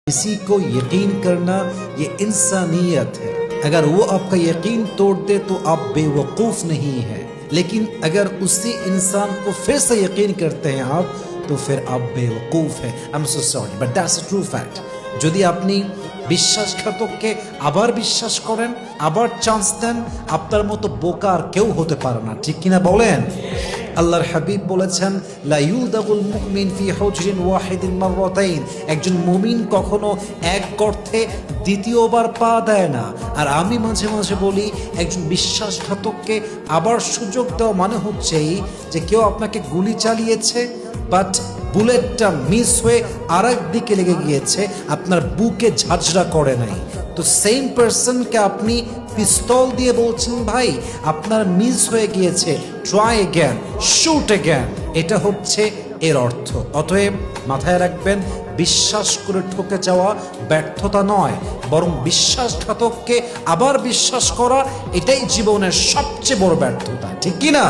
किसी को यकीन करना ये इंसानियत है। अगर वो आपका यकीन तोड़ दे तो आप बेवकूफ़ नहीं हैं, लेकिन अगर उसी इंसान को फिर से यकीन करते हैं आप, तो फिर आप बेवकूफ़ हैं। I am so sorry but that's a true fact. যদি আপনি বিশ্বাসঘাতককে আবার বিশ্বাস করেন, আবার চান্স দেন, আপনার মতো বোকা আর কেউ হতে পারে না, ঠিক কিনা বলেন? আল্লাহর হাবিব বলেছেন, লা ইউদাগুল মুমিন ফি হুজরিন ওয়াহিদিন মাররাতাইন, একজন মুমিন কখনো এক গর্তে দ্বিতীয়বার পা দেয় না। আর আমি মাঝে মাঝে বলি, একজন বিশ্বাসঘাতককে আবার সুযোগ দেওয়া মানে হচ্ছেই যে কেউ আপনাকে গুলি চালিয়েছে, বাট বুলেটটা মিস হয়ে আরেক দিকে লেগে গিয়েছে, আপনার বুকে ঝাঁঝরা করে নাই। তো সেম পারসনকে আপনি পিস্তল দিয়ে বলছেন, ভাই আপনার মিস হয়ে গিয়েছে, ট্রাই অ্যাগেন, শুট অ্যাগেন, এটা হচ্ছে এর অর্থ। অতএব মাথায় রাখবেন, বিশ্বাস করে ঠকে যাওয়া ব্যর্থতা নয়, বরং বিশ্বাসঘাতককে আবার বিশ্বাস করা এটাই জীবনের সবচেয়ে বড় ব্যর্থতা, ঠিক কি না?